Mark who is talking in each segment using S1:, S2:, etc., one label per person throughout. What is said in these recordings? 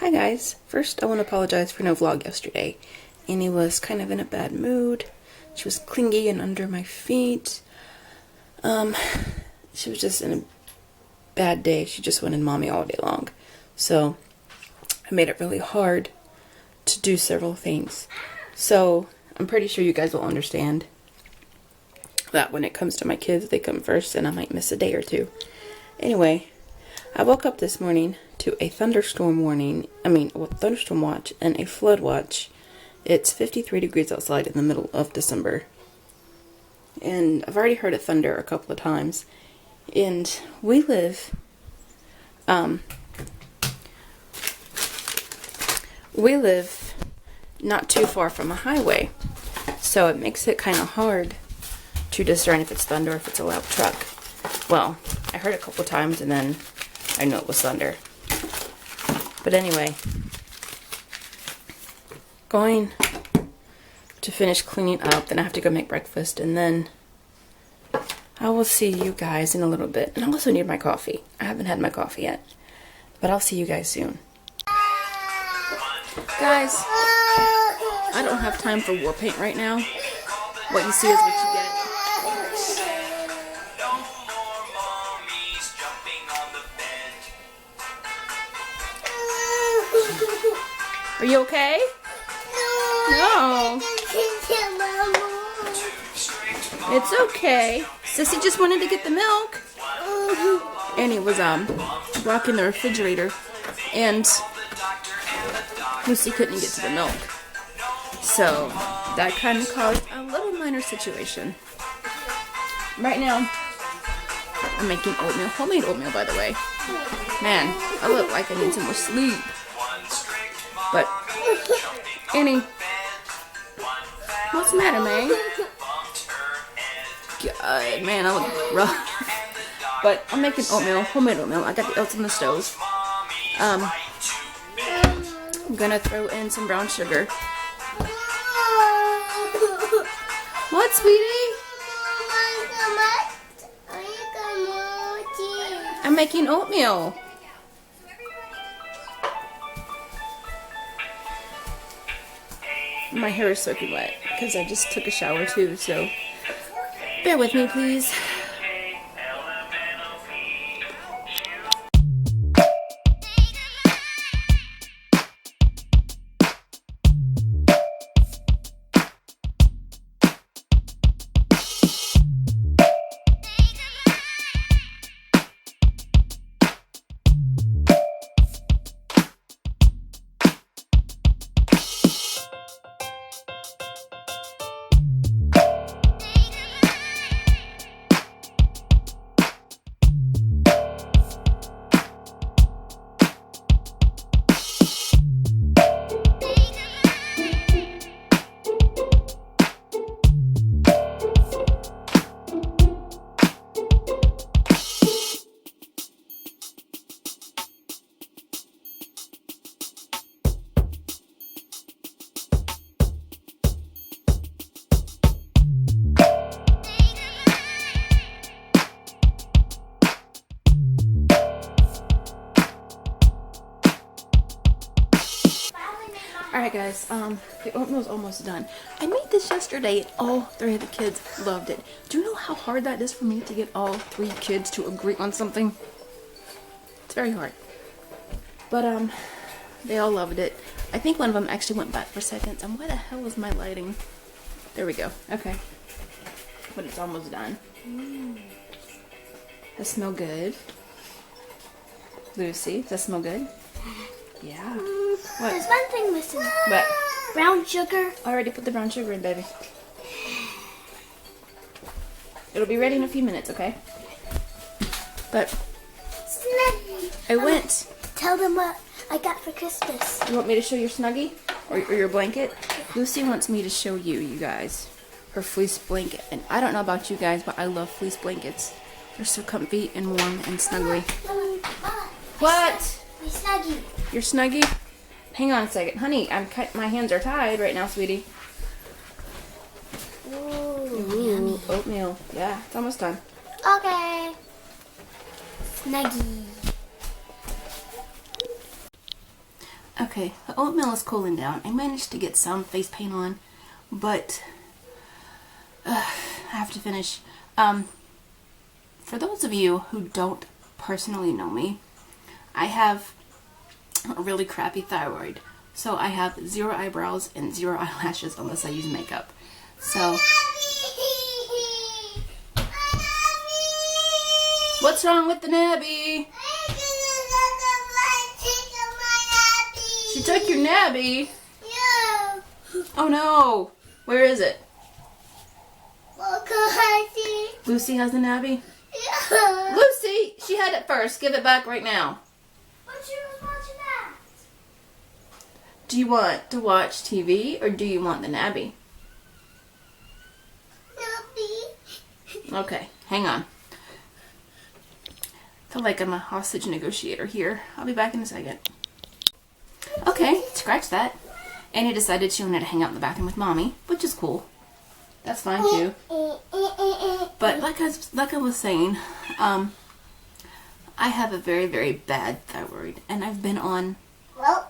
S1: Hi guys, first I want to apologize for no vlog yesterday. Annie was kind of in a bad mood. She was clingy and under my feet. She was just in a bad day. She just wanted mommy all day long. So I made it really hard to do several things. So I'm pretty sure you guys will understand that when it comes to my kids, they come first and I might miss a day or two. Anyway, I woke up this morning to a thunderstorm warning, thunderstorm watch and a flood watch. It's 53 degrees outside in the middle of December. And I've already heard it thunder a couple of times. And we live not too far from a highway. So it makes it kind of hard to discern if it's thunder or if it's a loud truck. Well, I heard it a couple of times and then I know it was thunder. But anyway, going to finish cleaning up, then I have to go make breakfast, and then I will see you guys in a little bit. And I also need my coffee. I haven't had my coffee yet, but I'll see you guys soon. Guys, I don't have time for war paint right now. What you see is what you get. Are you okay? No. It's okay. Sissy just wanted to get the milk. Annie was blocking the refrigerator and Lucy couldn't get to the milk. So that kind of caused a little minor situation. Right now, I'm making oatmeal. Homemade oatmeal, by the way. Man, I look like I need some more sleep. But, Annie, what's the matter, man? God, man, I look rough. But I'm making oatmeal, homemade oatmeal. I got the oats on the stove. I'm gonna throw in some brown sugar. What, sweetie? I'm making oatmeal. My hair is soaking wet because I just took a shower too, so bear with me, please. Alright guys, the oatmeal's almost done. I made this yesterday and all three of the kids loved it. Do you know how hard that is for me to get all three kids to agree on something? It's very hard. But they all loved it. I think one of them actually went back for seconds. And why the hell is my lighting? There we go. Okay. But it's almost done. That smell good. Lucy, does that smell good? Yeah. What?
S2: There's one thing missing.
S1: What?
S2: Brown sugar.
S1: I already put the brown sugar in, baby. It'll be ready in a few minutes, okay? But I went.
S2: Tell them what I got for Christmas.
S1: You want me to show your Snuggie? Or your blanket? Lucy wants me to show you, you guys, her fleece blanket. And I don't know about you guys, but I love fleece blankets. They're so comfy and warm and snuggly. What?
S2: My Snuggie.
S1: Your Snuggie? Hang on a second. Honey, my hands are tied right now, sweetie.
S2: Ooh, yummy.
S1: Oatmeal. Yeah, it's almost done.
S2: Okay. Snuggie.
S1: Okay, the oatmeal is cooling down. I managed to get some face paint on, but I have to finish. For those of you who don't personally know me, I have a really crappy thyroid. So I have 0 eyebrows and 0 eyelashes unless I use makeup. So, what's wrong with the nabby? She took your nabby?
S2: Yeah.
S1: Oh no! Where is it?
S2: Look, I
S1: Lucy has the nabby?
S2: Yeah.
S1: Lucy! She had it first. Give it back right now.
S2: But she was watching that.
S1: Do you want to watch TV or do you want the nabby?
S2: Nappy.
S1: Okay, hang on. I feel like I'm a hostage negotiator here. I'll be back in a second. Okay, scratch that. Annie decided she wanted to hang out in the bathroom with Mommy, which is cool. That's fine too. But like I was saying, I have a very, very bad thyroid, and I've been on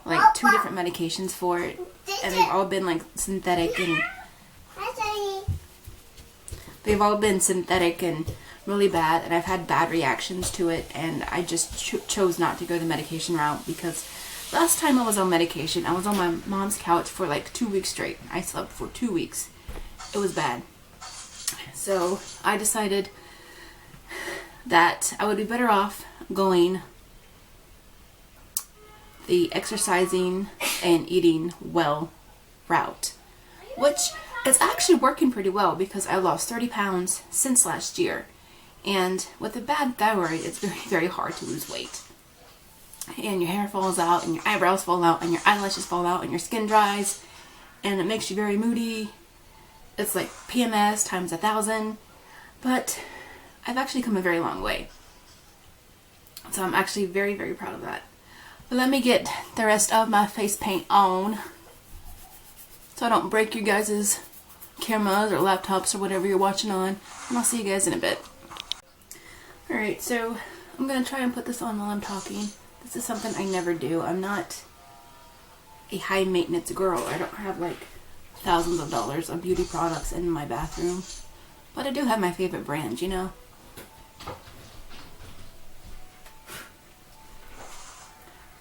S1: like 2 different medications for it, and they've all been like synthetic, and they've all been synthetic and really bad, and I've had bad reactions to it, and I just chose not to go the medication route because last time I was on medication, I was on my mom's couch for like 2 weeks straight. I slept for 2 weeks. It was bad. So I decided that I would be better off going the exercising and eating well route, which is actually working pretty well because I lost 30 pounds since last year. And with a bad thyroid, it's very, very hard to lose weight. And your hair falls out, and your eyebrows fall out, and your eyelashes fall out, and your skin dries, and it makes you very moody. It's like PMS times 1,000. But I've actually come a very long way. So I'm actually very, very proud of that. But let me get the rest of my face paint on, so I don't break you guys' cameras or laptops or whatever you're watching on. And I'll see you guys in a bit. Alright, so I'm going to try and put this on while I'm talking. This is something I never do. I'm not a high maintenance girl. I don't have like thousands of dollars of beauty products in my bathroom. But I do have my favorite brands, you know.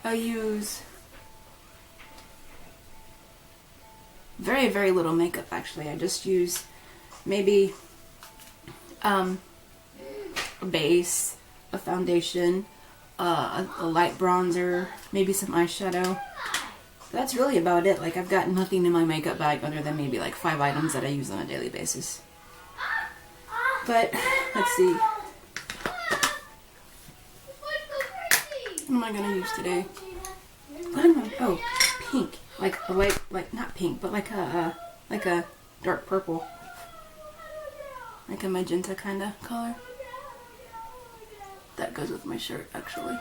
S1: I use very, very little makeup actually. I just use maybe a base, a foundation, a light bronzer, maybe some eyeshadow. That's really about it. Like, I've got nothing in my makeup bag other than maybe like 5 items that I use on a daily basis. But let's see. What am I gonna use today? What am I? Oh, pink. Like a light, like not pink, but like a dark purple, like a magenta kind of color. That goes with my shirt, actually.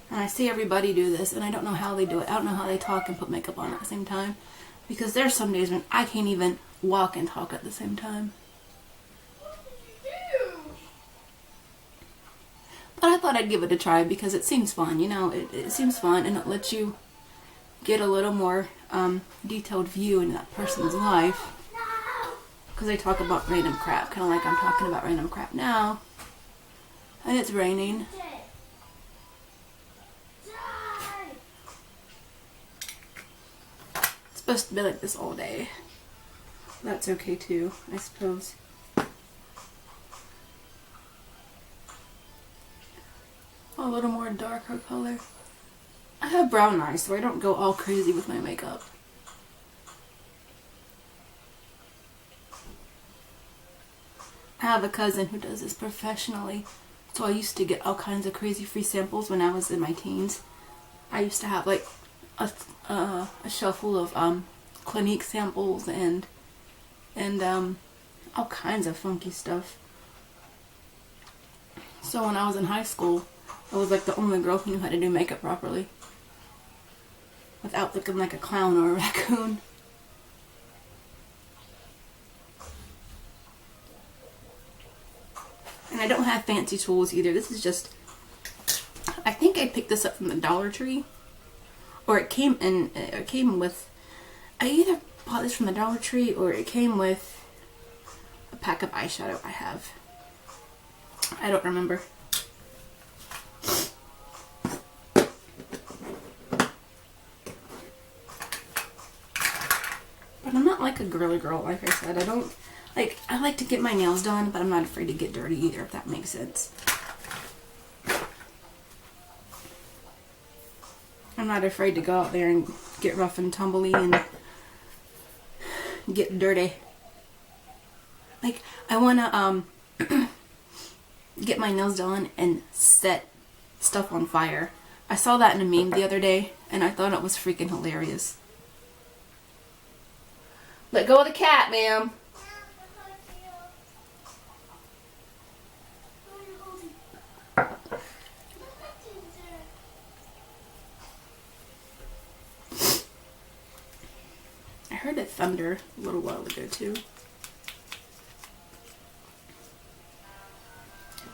S1: And I see everybody do this, and I don't know how they do it. I don't know how they talk and put makeup on at the same time. Because there's some days when I can't even walk and talk at the same time. But I thought I'd give it a try because it seems fun, you know. It seems fun, and it lets you get a little more detailed view into that person's life. Because they talk about random crap, kind of like I'm talking about random crap now. And it's raining. It's supposed to be like this all day. That's okay too, I suppose. A little more darker color. I have brown eyes, so I don't go all crazy with my makeup. I have a cousin who does this professionally, so I used to get all kinds of crazy free samples when I was in my teens. I used to have like a shelf full of Clinique samples and all kinds of funky stuff. So when I was in high school, I was like the only girl who knew how to do makeup properly without looking like a clown or a raccoon. And I don't have fancy tools either. This is just, I think I picked this up from the Dollar Tree. Or it came with, I either bought this from the Dollar Tree or it came with a pack of eyeshadow I have. I don't remember. But I'm not like a girly girl, like I said. I like to get my nails done, but I'm not afraid to get dirty either, if that makes sense. I'm not afraid to go out there and get rough and tumbly and get dirty. Like, I want to get my nails done and set stuff on fire. I saw that in a meme the other day, and I thought it was freaking hilarious. Let go of the cat, ma'am. I heard it thunder a little while ago too.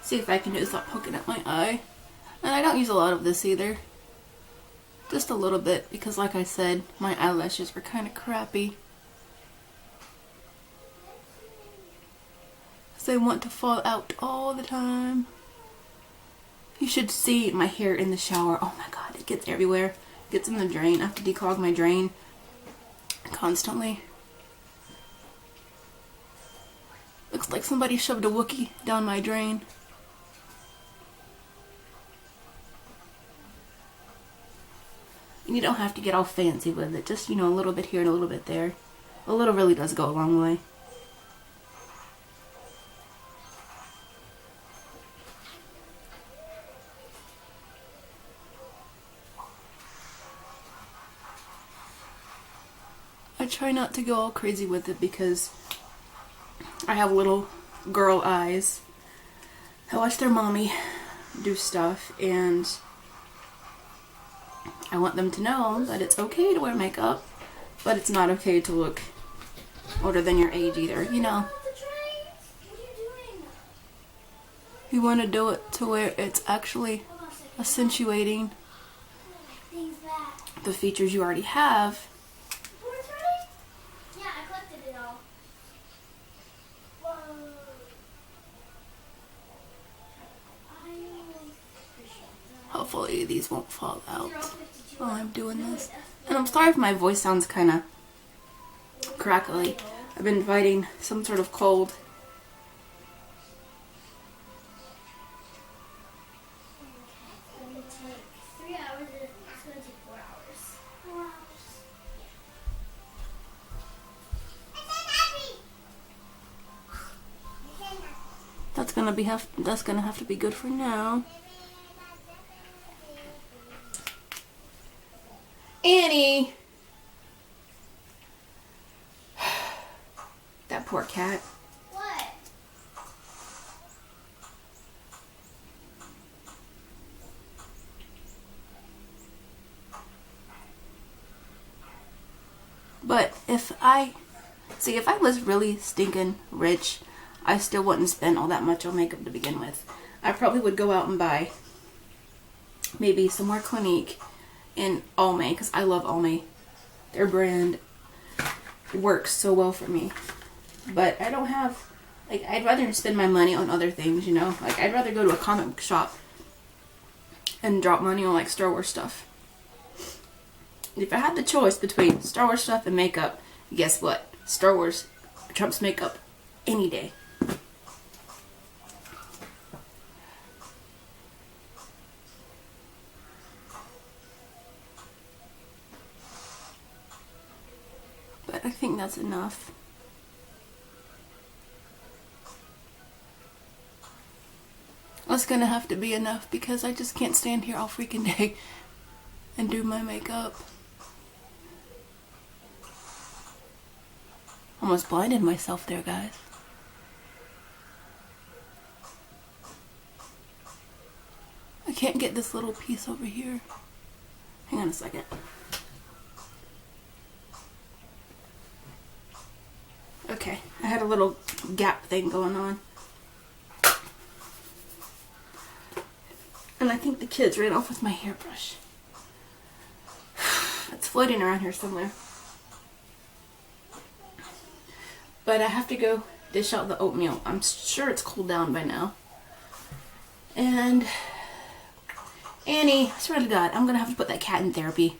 S1: See if I can do this without poking at my eye. And I don't use a lot of this either. Just a little bit because, like I said, my eyelashes were kind of crappy. They want to fall out all the time. You should see my hair in the shower. Oh my god, it gets everywhere. It gets in the drain. I have to declog my drain constantly. Looks like somebody shoved a Wookiee down my drain. And you don't have to get all fancy with it. Just, you know, a little bit here and a little bit there. A little really does go a long way. I try not to go all crazy with it because I have little girl eyes. I watch their mommy do stuff, and I want them to know that it's okay to wear makeup, but it's not okay to look older than your age either, you know. You want to do it to where it's actually accentuating the features you already have. Hopefully these won't fall out while I'm doing this. And I'm sorry if my voice sounds kind of crackly. I've been fighting some sort of cold. That's gonna have to be good for now. Annie! That poor cat.
S2: What?
S1: But if I was really stinking rich, I still wouldn't spend all that much on makeup to begin with. I probably would go out and buy maybe some more Clinique and Alma, because I love Alma. Their brand works so well for me. But I don't have, like, I'd rather spend my money on other things, you know? Like, I'd rather go to a comic book shop and drop money on, like, Star Wars stuff. If I had the choice between Star Wars stuff and makeup, guess what? Star Wars trumps makeup any day. But I think that's enough. That's gonna have to be enough because I just can't stand here all freaking day and do my makeup. Almost blinded myself there, guys. I can't get this little piece over here. Hang on a second. Okay, I had a little gap thing going on. And I think the kids ran off with my hairbrush. It's floating around here somewhere. But I have to go dish out the oatmeal. I'm sure it's cooled down by now. And Annie, I swear to God, I'm gonna have to put that cat in therapy.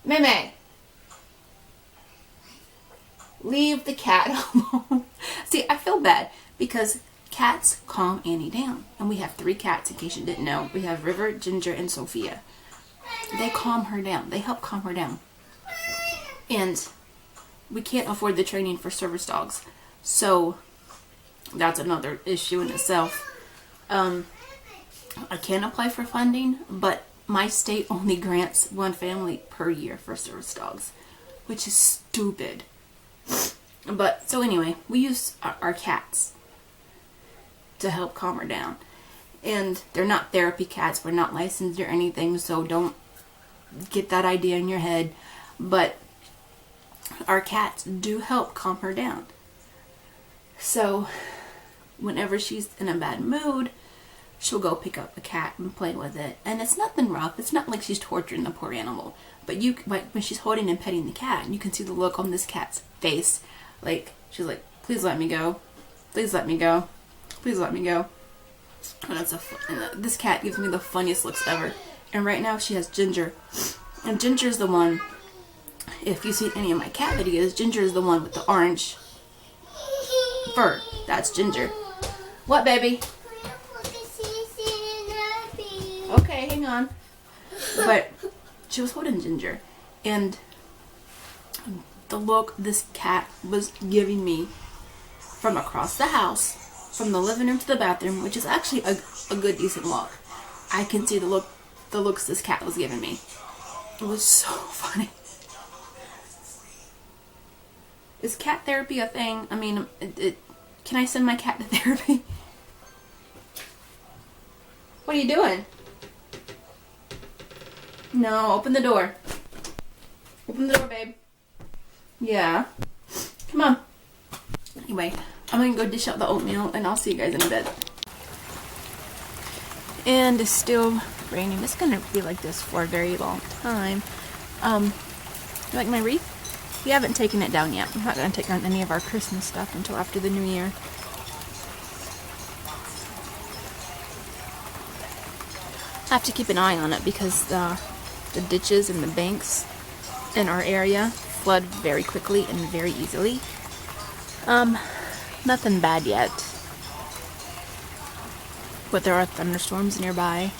S1: May. Leave the cat alone. See, I feel bad because cats calm Annie down. And we have 3 cats, in case you didn't know. We have River, Ginger, and Sophia. They calm her down. They help calm her down. And we can't afford the training for service dogs. So that's another issue in itself. I can apply for funding, but my state only grants 1 family per year for service dogs, which is stupid. But so anyway, we use our cats to help calm her down. And they're not therapy cats. We're not licensed or anything, so don't get that idea in your head. But our cats do help calm her down. So whenever she's in a bad mood, she'll go pick up a cat and play with it. And it's nothing rough. It's not like she's torturing the poor animal. But when she's holding and petting the cat, you can see the look on this cat's face. Like, she's like, please let me go. Please let me go. Please let me go. And this cat gives me the funniest looks ever. And right now she has Ginger. And Ginger's the one, if you've seen any of my cat videos, Ginger is the one with the orange fur. That's Ginger. What, baby? Okay, hang on. But she was holding Ginger. And the look this cat was giving me from across the house, from the living room to the bathroom, which is actually a good, decent walk. I can see the looks this cat was giving me. It was so funny. Is cat therapy a thing? I mean, can I send my cat to therapy? What are you doing? No, open the door. Open the door, babe. Yeah. Come on. Anyway, I'm gonna go dish out the oatmeal and I'll see you guys in a bit. And it's still raining. It's gonna be like this for a very long time. You like my wreath? We haven't taken it down yet. I'm not gonna take down any of our Christmas stuff until after the new year. I have to keep an eye on it because the ditches and the banks in our area flood very quickly and very easily. Nothing bad yet. But there are thunderstorms nearby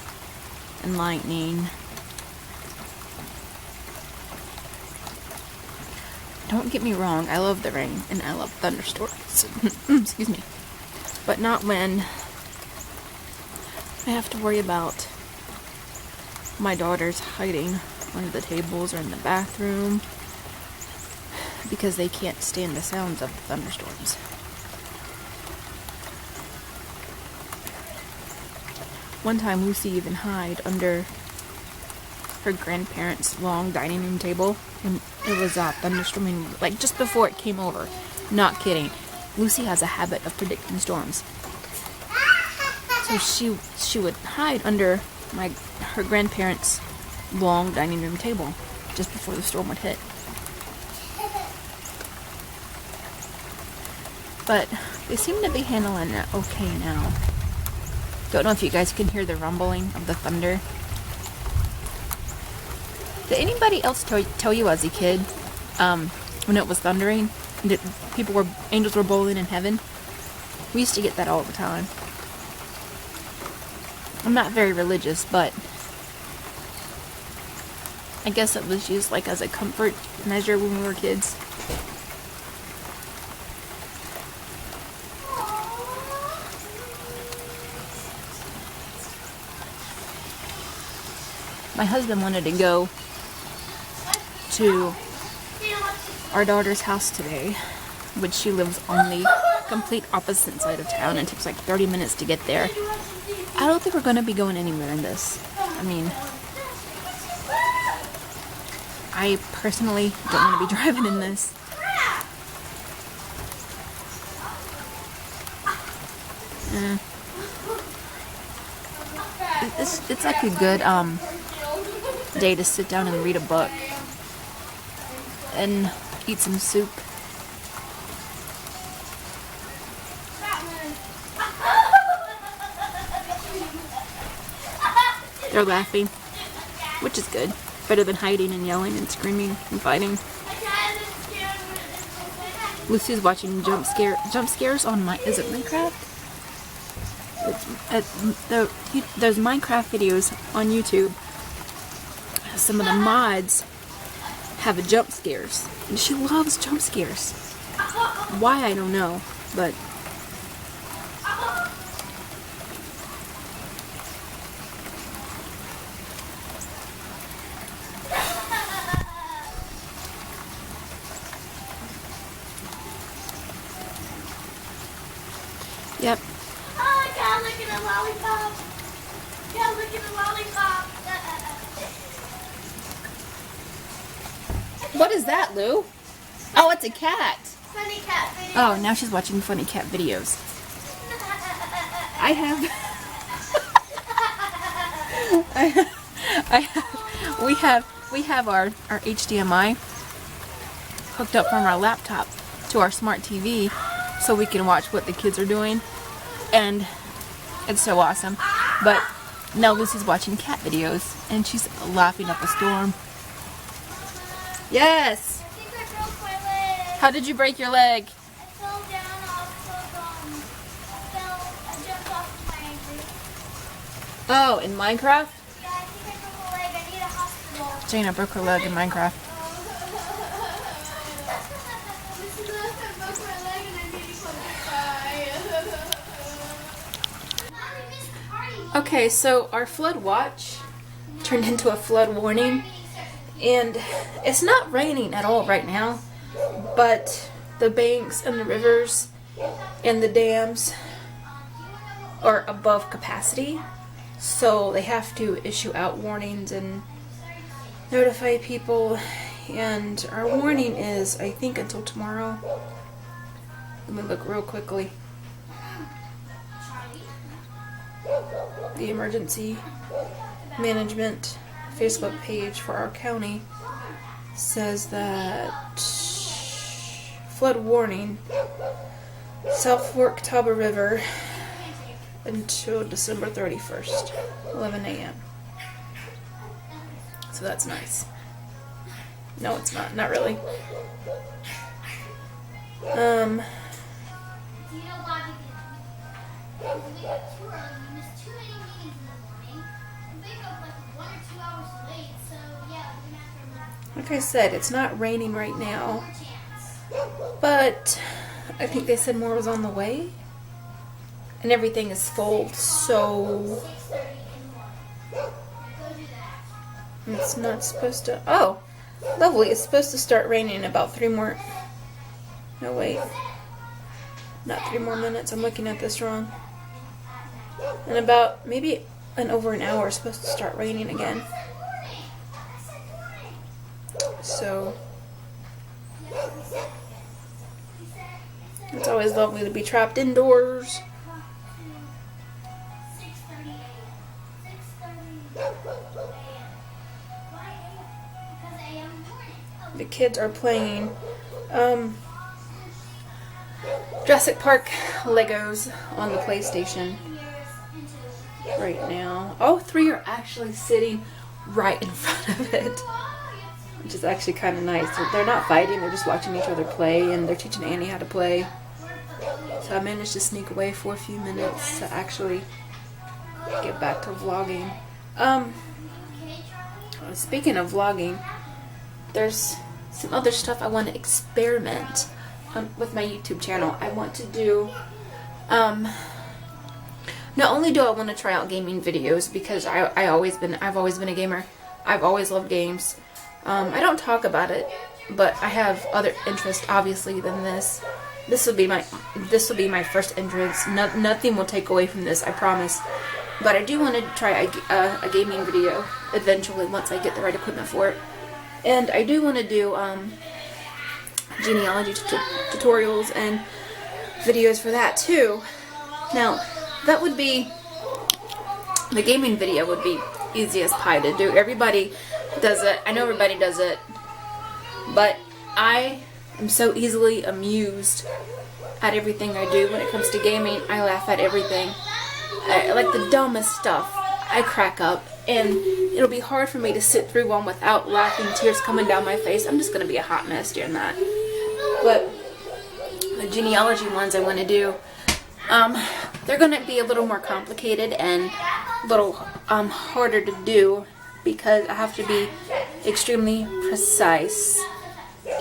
S1: and lightning. Don't get me wrong, I love the rain and I love thunderstorms. Excuse me. But not when I have to worry about my daughters hiding under the tables or in the bathroom because they can't stand the sounds of the thunderstorms. One time Lucy even hid under her grandparents' long dining room table, and it was thunderstorming like just before it came over. Not kidding. Lucy has a habit of predicting storms. So she would hide under her grandparents' long dining room table just before the storm would hit. But they seem to be handling it okay now. Don't know if you guys can hear the rumbling of the thunder. Did anybody else tell you as a kid, when it was thundering, that angels were bowling in heaven? We used to get that all the time. I'm not very religious, but I guess it was used like as a comfort measure when we were kids. My husband wanted to go to our daughter's house today, which she lives on the complete opposite side of town, and it takes like 30 minutes to get there. I don't think we're going to be going anywhere in this. I mean, I personally don't want to be driving in this. it's like a good day to sit down and read a book and eat some soup. They're laughing, which is good. Better than hiding and yelling and screaming and fighting. Lucy's watching jump scares on is it Minecraft? Those Minecraft videos on YouTube. Some of the mods have jump scares, and she loves jump scares. Why, I don't know, but yep.
S2: Oh, I can't look at a lollipop. Can't look at a lollipop.
S1: What is that, Lou? Oh, it's a cat.
S2: Funny cat video.
S1: Oh, now she's watching funny cat videos. I have. We have our HDMI hooked up from our laptop to our smart TV so we can watch what the kids are doing, and it's so awesome. But now Lucy's watching cat videos and she's laughing up a storm. Yes.
S2: I think I broke my leg.
S1: How did you break your leg?
S2: I fell down off I jumped off my ankle.
S1: Oh, in Minecraft?
S2: Yeah, I think I broke my leg. I need a hospital.
S1: Jana broke her leg in Minecraft.
S2: This is the last time I broke my leg and I need to cry. Mommy missed the party.
S1: Okay, so our flood watch turned into a flood warning, and it's not raining at all right now, but the banks and the rivers and the dams are above capacity, so they have to issue out warnings and notify people, and our warning is, I think, until tomorrow. Let me look real quickly. The emergency management Facebook page for our county says that flood warning, South Fork Taba River until December 31st, 11 a.m. So that's nice. No, it's not really.
S2: Do you know why we did? We got too early. We missed too many meetings in the morning. We wake up like 1 or 2 hours late, so yeah, we're gonna have to
S1: Like I said, it's not raining right now,
S2: have a chance.
S1: but I think they said more was on the way. And everything is full, so
S2: 6:30 in the morning. Go do that.
S1: it's not supposed to. Oh, lovely. It's supposed to start raining in about 3 more. No, wait. Not 3 more minutes. I'm looking at this wrong. In about maybe over an hour, it's supposed to start raining again. So it's always lovely to be trapped indoors.
S2: 6:30 a.m. 6:30 a.m. Why a.m.? Because a.m. morning.
S1: The kids are playing Jurassic Park Legos on the PlayStation right now. All 3 are actually sitting right in front of it, which is actually kind of nice. They're not fighting, they're just watching each other play, and they're teaching Annie how to play. So I managed to sneak away for a few minutes to actually get back to vlogging. Speaking of vlogging, there's some other stuff I want to experiment with my YouTube channel. I want to do, not only do I want to try out gaming videos, because I've always been a gamer. I've always loved games. I don't talk about it, but I have other interests obviously than this. This will be my first entrance. Nothing will take away from this, I promise. But I do want to try a gaming video eventually once I get the right equipment for it. And I do want to do genealogy tutorials and videos for that too. Now, that would be the gaming video would be easy as pie to do. Everybody does it. I know everybody does it. But I am so easily amused at everything I do. When it comes to gaming, I laugh at everything. Like the dumbest stuff, I crack up. And it'll be hard for me to sit through one without laughing, tears coming down my face. I'm just going to be a hot mess during that. But the genealogy ones I want to do, they're going to be a little more complicated and a little harder to do because I have to be extremely precise.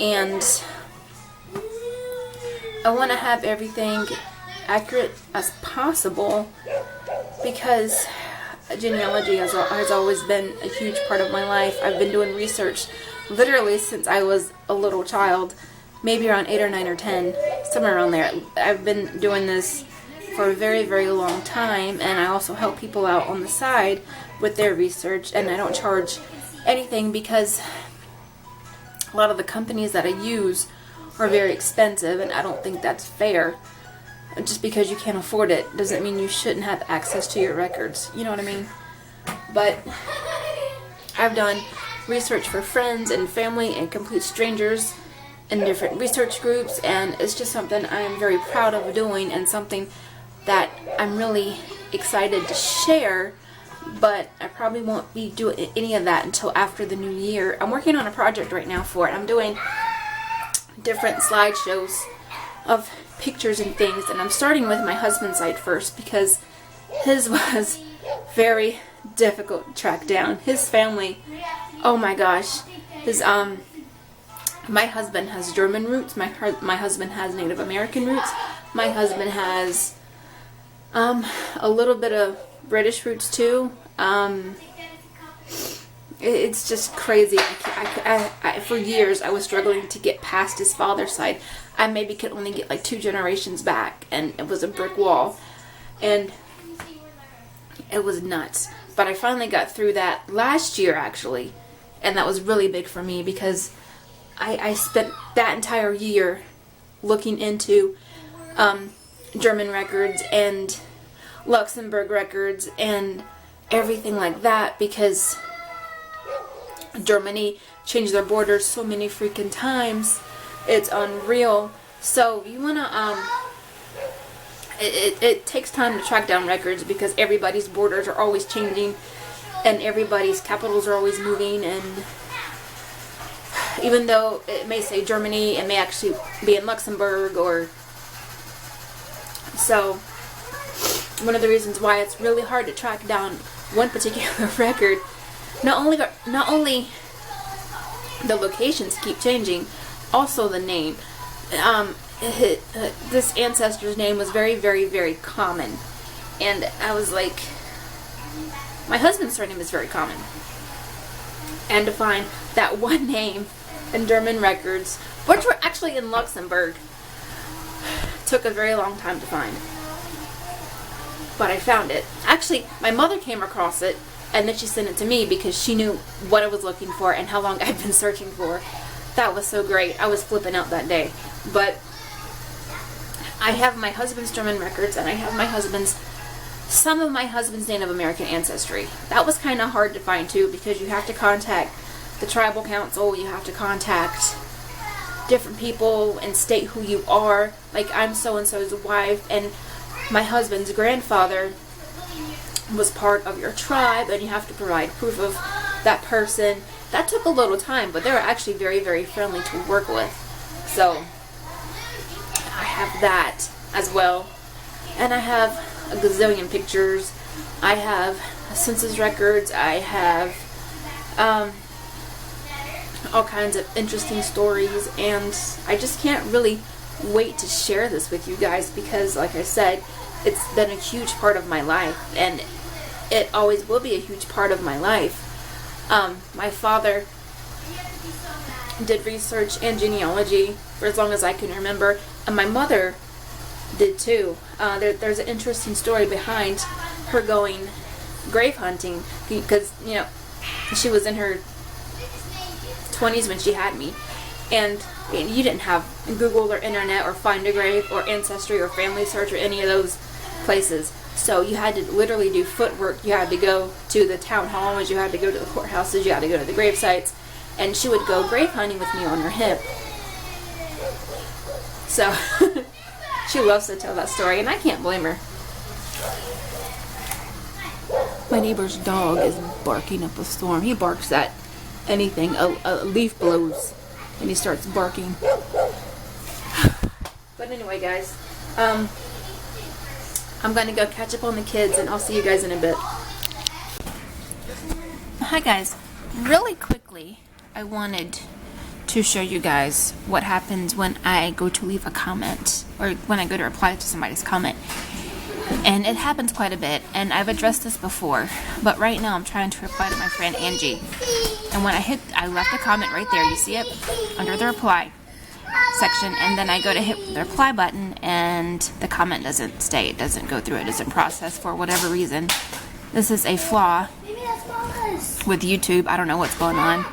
S1: And I want to have everything accurate as possible because genealogy has always been a huge part of my life. I've been doing research literally since I was a little child, maybe around 8 or 9 or 10, somewhere around there. I've been doing this for a very, very long time, and I also help people out on the side with their research, and I don't charge anything because a lot of the companies that I use are very expensive, and I don't think that's fair. Just because you can't afford it doesn't mean you shouldn't have access to your records. You know what I mean? But I've done research for friends and family and complete strangers in different research groups, and it's just something I am very proud of doing and something that I'm really excited to share, but I probably won't be doing any of that until after the new year. I'm working on a project right now for it. I'm doing different slideshows of pictures and things, and I'm starting with my husband's site first because his was very difficult to track down. His family, oh my gosh, his my husband has German roots, my husband has Native American roots, my husband has a little bit of British roots too. It's just crazy. For years I was struggling to get past his father's side. I maybe could only get like 2 generations back, and it was a brick wall, and it was nuts. But I finally got through that last year actually, and that was really big for me because I spent that entire year looking into German records and Luxembourg records and everything like that because Germany changed their borders so many freaking times. It's unreal. So you wanna it takes time to track down records because everybody's borders are always changing and everybody's capitals are always moving, and even though it may say Germany, it may actually be in Luxembourg. Or so one of the reasons why it's really hard to track down one particular record, not only the locations keep changing, also the name. This ancestor's name was very, very, very common, and I was like, my husband's surname is very common, and to find that one name in German records, which were actually in Luxembourg, took a very long time to find. But I found it. Actually, my mother came across it, and then she sent it to me because she knew what I was looking for and how long I'd been searching for. That was so great. I was flipping out that day. But I have my husband's German records, and I have some of my husband's Native American ancestry. That was kind of hard to find too because you have to contact the tribal council, you have to contact different people and state who you are. Like, I'm so-and-so's wife, and my husband's grandfather was part of your tribe, and you have to provide proof of that person. That took a little time, but they were actually very, very friendly to work with. So I have that as well, and I have a gazillion pictures. I have census records. I have all kinds of interesting stories, and I just can't really wait to share this with you guys because, like I said, it's been a huge part of my life, and it always will be a huge part of my life. My father did research and genealogy for as long as I can remember, and my mother did too. There's an interesting story behind her going grave hunting because, you know, she was in her 20s when she had me, and you didn't have Google or internet or Find a Grave or Ancestry or Family Search or any of those places. So you had to literally do footwork. You had to go to the town halls, you had to go to the courthouses, you had to go to the grave sites, and she would go grave hunting with me on her hip. So she loves to tell that story, and I can't blame her. My neighbor's dog is barking up a storm. He barks at anything. A leaf blows and he starts barking. But anyway, guys, I'm going to go catch up on the kids, and I'll see you guys in a bit. Hi guys, really quickly, I wanted to show you guys what happens when I go to leave a comment, or when I go to reply to somebody's comment. And it happens quite a bit, and I've addressed this before, but right now I'm trying to reply to my friend Angie. And when I left a comment right there, you see it? Under the reply section, and then I go to hit the reply button, and the comment doesn't stay, it doesn't go through, it doesn't process for whatever reason. This is a flaw with YouTube. I don't know what's going on,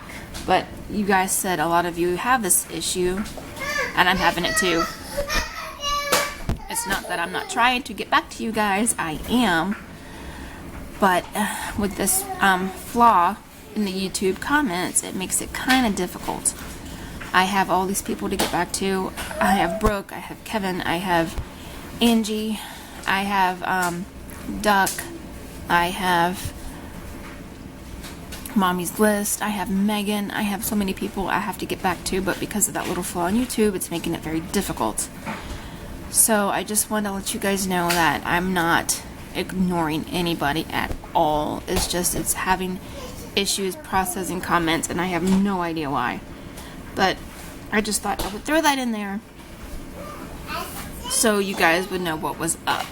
S1: but you guys said a lot of you have this issue, and I'm having it too. It's not that I'm not trying to get back to you guys, I am, but with this flaw in the YouTube comments, it makes it kind of difficult. I have all these people to get back to. I have Brooke, I have Kevin, I have Angie, I have Duck, I have Mommy's List, I have Megan, I have so many people I have to get back to, but because of that little flaw on YouTube, it's making it very difficult. So I just want to let you guys know that I'm not ignoring anybody at all. It's just it's having issues processing comments, and I have no idea why. But I just thought I would throw that in there so you guys would know what was up.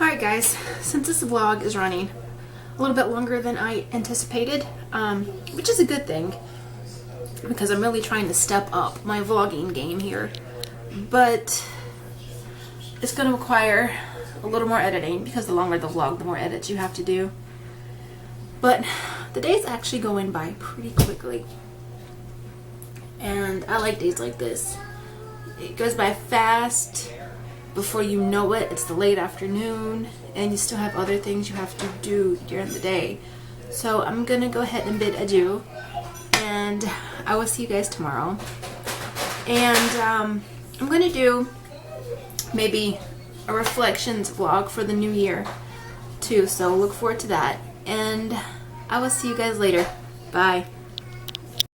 S1: Alright guys, since this vlog is running a little bit longer than I anticipated, which is a good thing, because I'm really trying to step up my vlogging game here. But it's going to require a little more editing, because the longer the vlog, the more edits you have to do. But the day's actually going by pretty quickly, and I like days like this. It goes by fast. Before you know it, it's the late afternoon, and you still have other things you have to do during the day. So I'm going to go ahead and bid adieu, and I will see you guys tomorrow. And I'm going to do maybe a reflections vlog for the new year too, so look forward to that, and I will see you guys later. Bye.